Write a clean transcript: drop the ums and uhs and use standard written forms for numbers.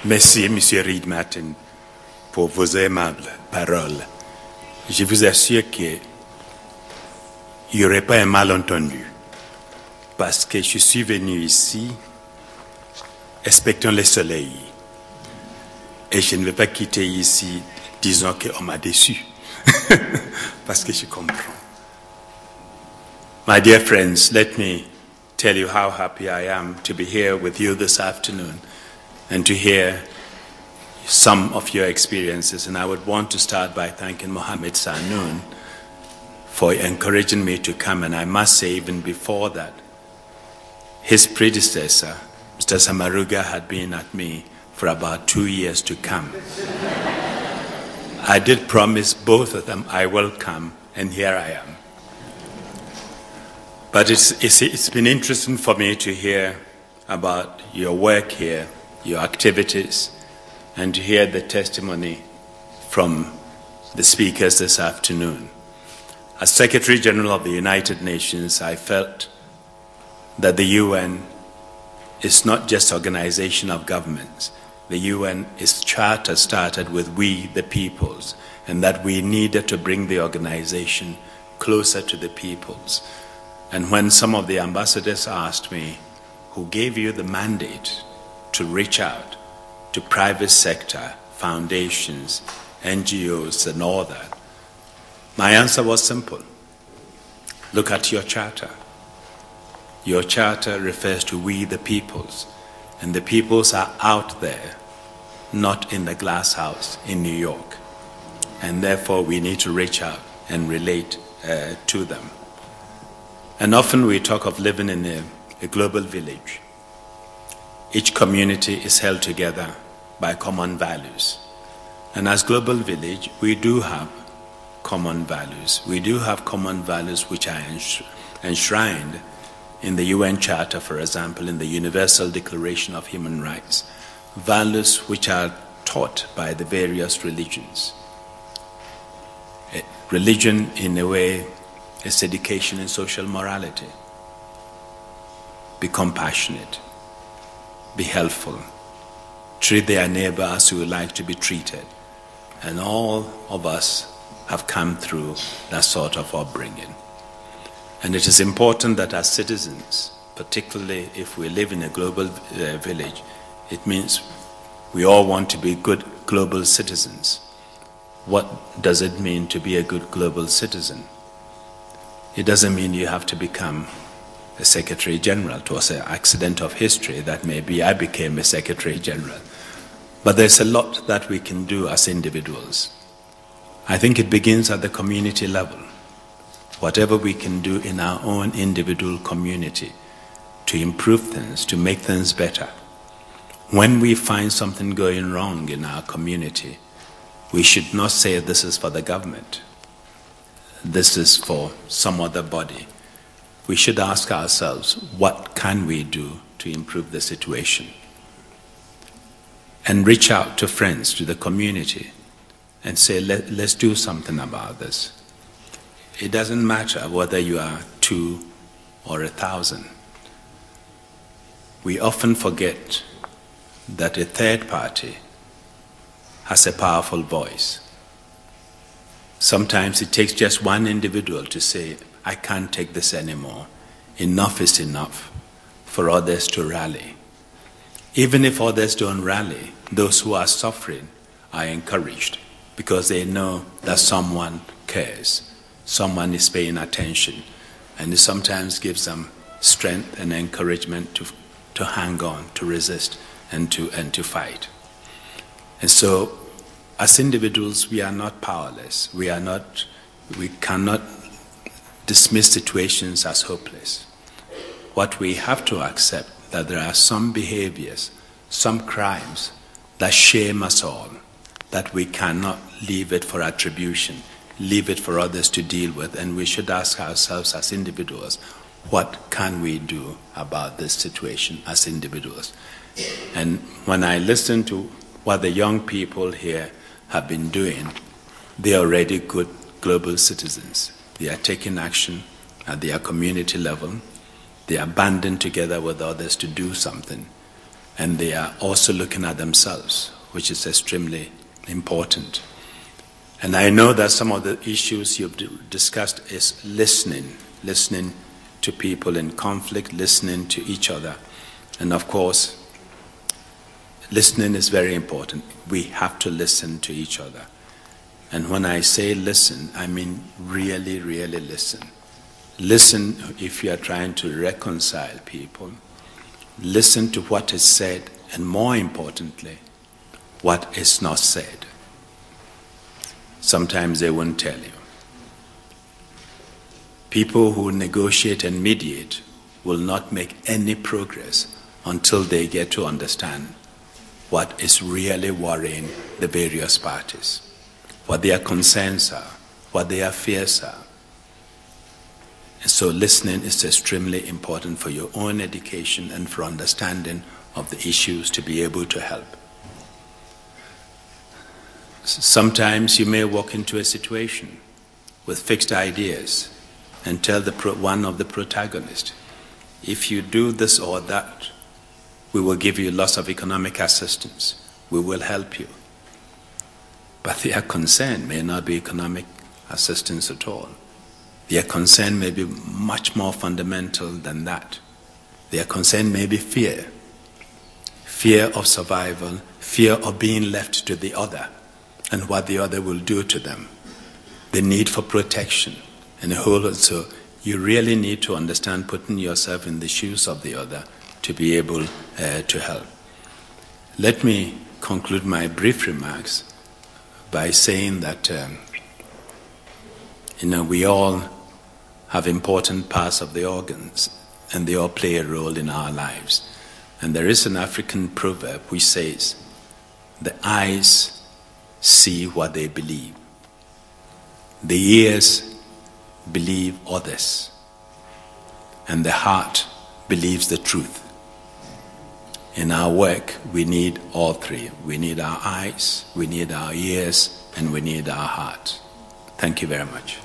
Merci, Monsieur Reid Martin, pour vos aimables paroles. Je vous assure qu'il n'y aurait pas un malentendu, parce que je suis venu ici expectant le soleil. Et je ne vais pas quitter ici disant qu'on m'a déçu, parce que je comprends. My dear friends, let me tell you how happy I am to be here with you this afternoon and to hear some of your experiences. And I would want to start by thanking Mohammed Sanoon for encouraging me to come. And I must say, even before that, his predecessor, Mr. Samaruga, had been at me for about 2 years to come. I did promise both of them I will come, and here I am. But it's been interesting for me to hear about your work here, your activities, and to hear the testimony from the speakers this afternoon. As Secretary General of the United Nations, I felt that the UN is not just an organization of governments. The UN is charter started with we, the peoples, and that we needed to bring the organization closer to the peoples. And when some of the ambassadors asked me, who gave you the mandate to reach out to private sector, foundations, NGOs, and all that, my answer was simple. Look at your charter. Your charter refers to we, the peoples, and the peoples are out there, not in the glass house in New York. And therefore, we need to reach out and relate to them. And often we talk of living in a global village. Each community is held together by common values. And as global village, we do have common values. We do have common values which are enshrined in the UN Charter, for example, in the Universal Declaration of Human Rights, values which are taught by the various religions. Religion, in a way, is education in social morality. Be compassionate, be helpful, treat their neighbor as you would like to be treated. And all of us have come through that sort of upbringing. And it is important that as citizens, particularly if we live in a global village, it means we all want to be good global citizens. What does it mean to be a good global citizen? It doesn't mean you have to become a Secretary General. It was an accident of history that maybe I became a Secretary General. But there's a lot that we can do as individuals. I think it begins at the community level. Whatever we can do in our own individual community to improve things, to make things better. When we find something going wrong in our community, we should not say this is for the government. This is for some other body. We should ask ourselves, what can we do to improve the situation? And reach out to friends, to the community, and say, let's do something about this. It doesn't matter whether you are 2 or 1,000. We often forget that a third party has a powerful voice. Sometimes it takes just one individual to say, I can't take this anymore. Enough is enough, for others to rally. Even if others don't rally, those who are suffering are encouraged because they know that someone cares, someone is paying attention, and it sometimes gives them strength and encouragement to hang on, to resist, and to fight. And so, as individuals, we are not powerless. We cannot dismiss situations as hopeless. What we have to accept that there are some behaviors, some crimes that shame us all, that we cannot leave it for attribution, leave it for others to deal with, and we should ask ourselves as individuals, what can we do about this situation as individuals? And when I listen to what the young people here have been doing, they are already good global citizens. They are taking action at their community level. They are banding together with others to do something. and they are also looking at themselves, which is extremely important. And I know that some of the issues you've discussed is listening to people in conflict, listening to each other. And of course, listening is very important. We have to listen to each other. And when I say listen, I mean really, really listen. Listen if you are trying to reconcile people. Listen to what is said, and more importantly, what is not said. Sometimes they won't tell you. People who negotiate and mediate will not make any progress until they get to understand what is really worrying the various parties, what their concerns are, what their fears are. And so listening is extremely important for your own education and for understanding of the issues to be able to help. Sometimes you may walk into a situation with fixed ideas and tell one of the protagonists, if you do this or that, we will give you lots of economic assistance. We will help you. But their concern may not be economic assistance at all. Their concern may be much more fundamental than that. Their concern may be fear. Fear of survival, fear of being left to the other and what the other will do to them. The need for protection and a whole. So you really need to understand putting yourself in the shoes of the other to be able to help. Let me conclude my brief remarks by saying that we all have important parts of the organs, and they all play a role in our lives. And there is an African proverb which says, the eyes see what they believe. The ears believe others. And the heart believes the truth. In our work, we need all three. We need our eyes, we need our ears, and we need our heart. Thank you very much.